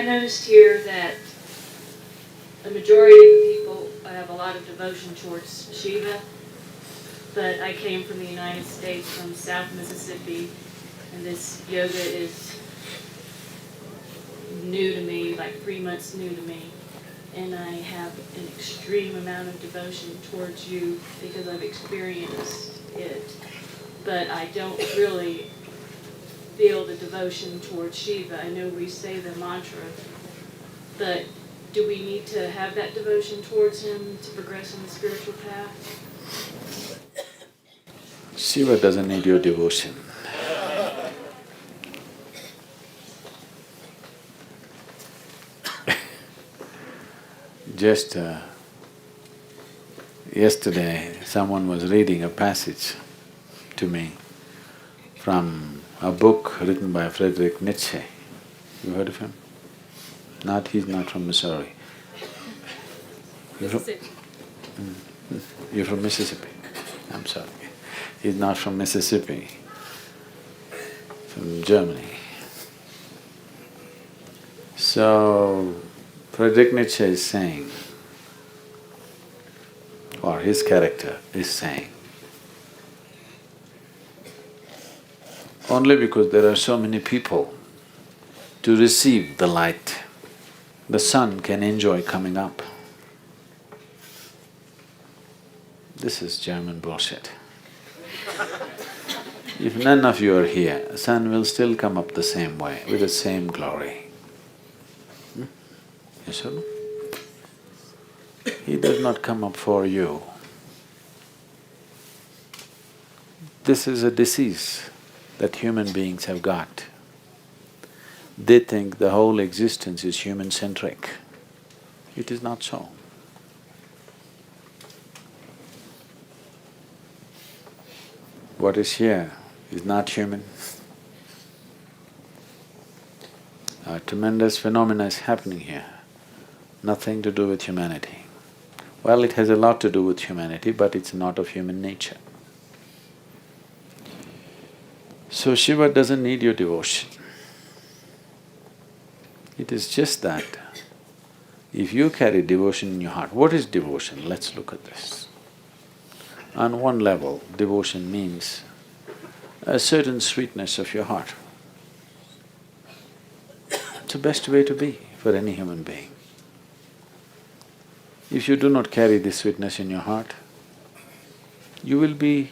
I noticed here that the majority of the people have a lot of devotion towards Shiva, but I came from the United States, from South Mississippi, and this yoga is new to me, like 3 months new to me. And I have an extreme amount of devotion towards you because I've experienced it. But I don't really feel the devotion towards Shiva. I know we say the mantra, but do we need to have that devotion towards him to progress on the spiritual path? Shiva doesn't need your devotion. Just yesterday, someone was reading a passage to me from a book written by Friedrich Nietzsche. You heard of him? He's not from Missouri. Mississippi. You're from Mississippi? I'm sorry. He's not from Mississippi, from Germany. So, Friedrich Nietzsche is saying, or his character is saying, only because there are so many people to receive the light, the sun can enjoy coming up. This is German bullshit. If none of you are here, the sun will still come up the same way, with the same glory. Yes or no? He does not come up for you. This is a disease that human beings have got. They think the whole existence is human-centric. It is not so. What is here is not human. A tremendous phenomena is happening here, nothing to do with humanity. Well, it has a lot to do with humanity, but it's not of human nature. So Shiva doesn't need your devotion. It is just that if you carry devotion in your heart, what is devotion? Let's look at this. On one level, devotion means a certain sweetness of your heart. It's the best way to be for any human being. If you do not carry this sweetness in your heart, you will be…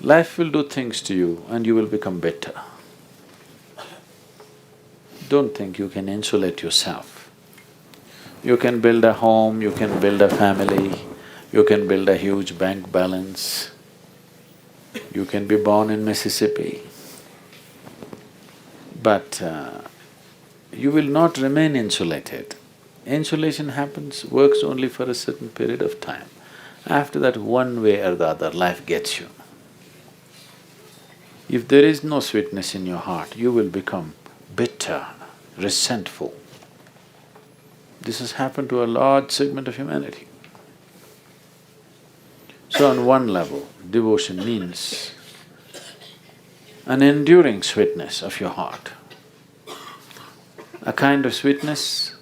life will do things to you and you will become bitter. Don't think you can insulate yourself. You can build a home, you can build a family, you can build a huge bank balance, you can be born in Mississippi, but you will not remain insulated. Insulation happens, works only for a certain period of time. After that, one way or the other, life gets you. If there is no sweetness in your heart, you will become bitter, resentful. This has happened to a large segment of humanity. So on one level, devotion means an enduring sweetness of your heart, a kind of sweetness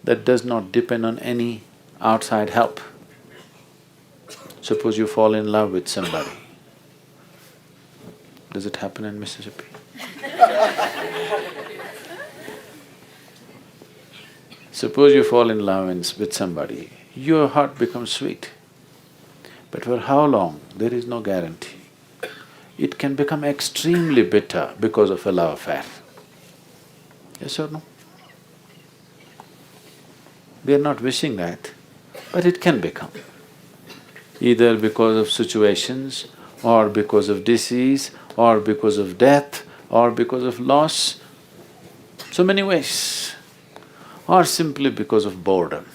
that does not depend on any outside help. Suppose you fall in love with somebody. Does it happen in Mississippi? Suppose you fall in love with somebody, your heart becomes sweet. But for how long, there is no guarantee. It can become extremely bitter because of a love affair. Yes or no? We are not wishing that, but it can become. Either because of situations, or because of disease, or because of death, or because of loss, so many ways, or simply because of boredom.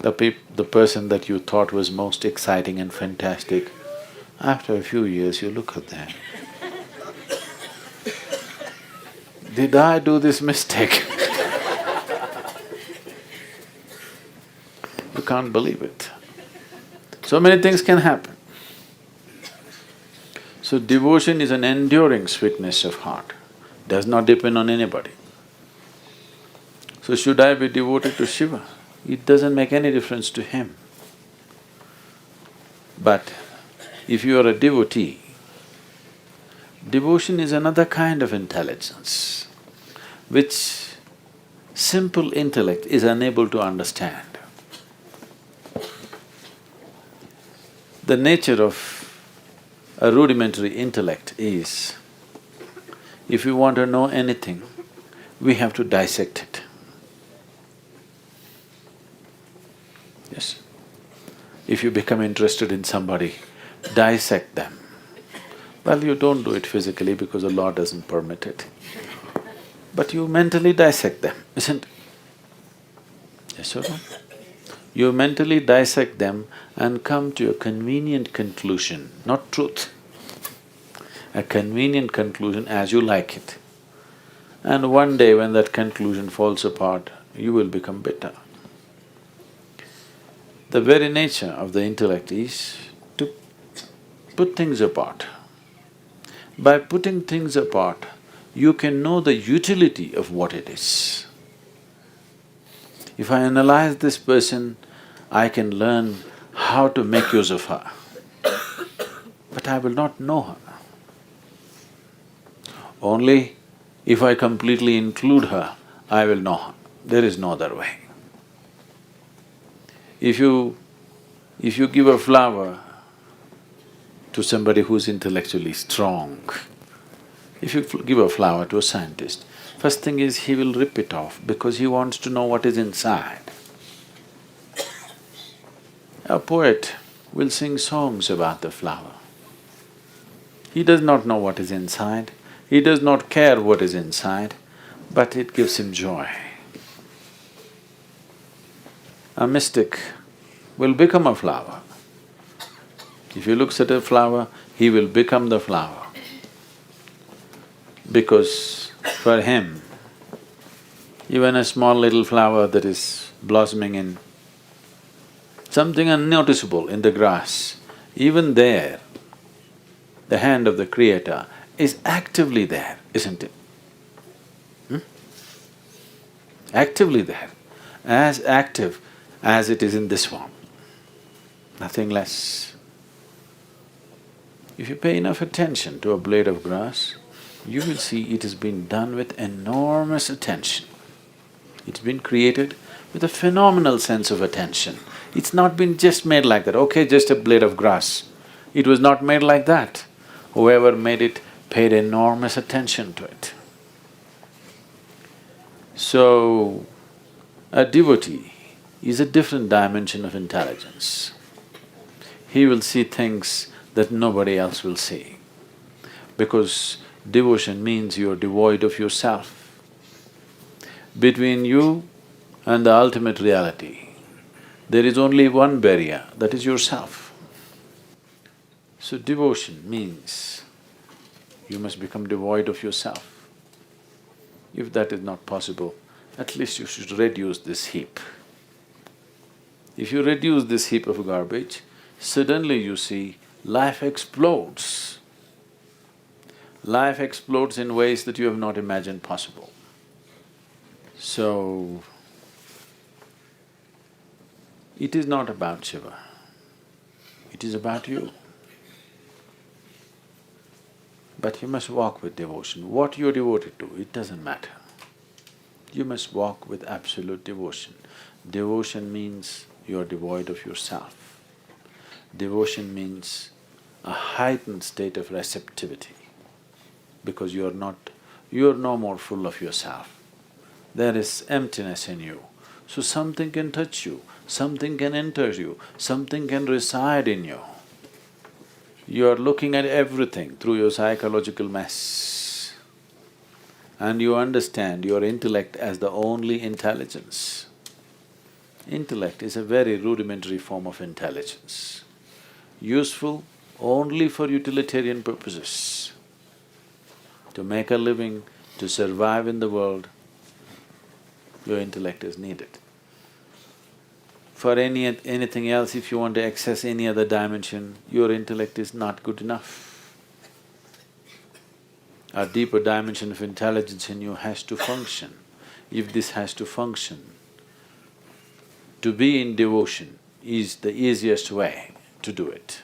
The person that you thought was most exciting and fantastic, after a few years you look at them. Did I do this mistake? You can't believe it. So many things can happen. So devotion is an enduring sweetness of heart, does not depend on anybody. So should I be devoted to Shiva? It doesn't make any difference to him. But if you are a devotee, devotion is another kind of intelligence which simple intellect is unable to understand. The nature of a rudimentary intellect is, if we want to know anything, we have to dissect it. Yes. If you become interested in somebody, dissect them. Well, you don't do it physically because the law doesn't permit it. But you mentally dissect them, isn't it? Yes or no? You mentally dissect them and come to a convenient conclusion, not truth. A convenient conclusion as you like it. And one day when that conclusion falls apart, you will become bitter. The very nature of the intellect is to put things apart. By putting things apart, you can know the utility of what it is. If I analyze this person, I can learn how to make use of her, but I will not know her. Only if I completely include her, I will know her. There is no other way. If you give a flower to somebody who's intellectually strong, if you give a flower to a scientist, first thing is he will rip it off because he wants to know what is inside. A poet will sing songs about the flower. He does not know what is inside, he does not care what is inside, but it gives him joy. A mystic will become a flower. If he looks at a flower, he will become the flower. Because for him, even a small little flower that is blossoming in something unnoticeable in the grass, even there, the hand of the Creator is actively there, isn't it? Actively there, as active as it is in this form, nothing less. If you pay enough attention to a blade of grass, you will see it has been done with enormous attention. It's been created with a phenomenal sense of attention. It's not been just made like that, okay, just a blade of grass. It was not made like that. Whoever made it paid enormous attention to it. So, a devotee is a different dimension of intelligence. He will see things that nobody else will see, because devotion means you are devoid of yourself. Between you and the ultimate reality, there is only one barrier, that is yourself. So devotion means you must become devoid of yourself. If that is not possible, at least you should reduce this heap. If you reduce this heap of garbage, suddenly you see life explodes. Life explodes in ways that you have not imagined possible. So, it is not about Shiva, it is about you. But you must walk with devotion. What you're devoted to, it doesn't matter. You must walk with absolute devotion. Devotion means you're devoid of yourself. Devotion means a heightened state of receptivity, because you're no more full of yourself. There is emptiness in you. So something can touch you, something can enter you, something can reside in you. You are looking at everything through your psychological mess, and you understand your intellect as the only intelligence. Intellect is a very rudimentary form of intelligence, useful only for utilitarian purposes. To make a living, to survive in the world, your intellect is needed. For anything else, if you want to access any other dimension, your intellect is not good enough. a deeper dimension of intelligence in you has to function. If this has to function, to be in devotion is the easiest way to do it.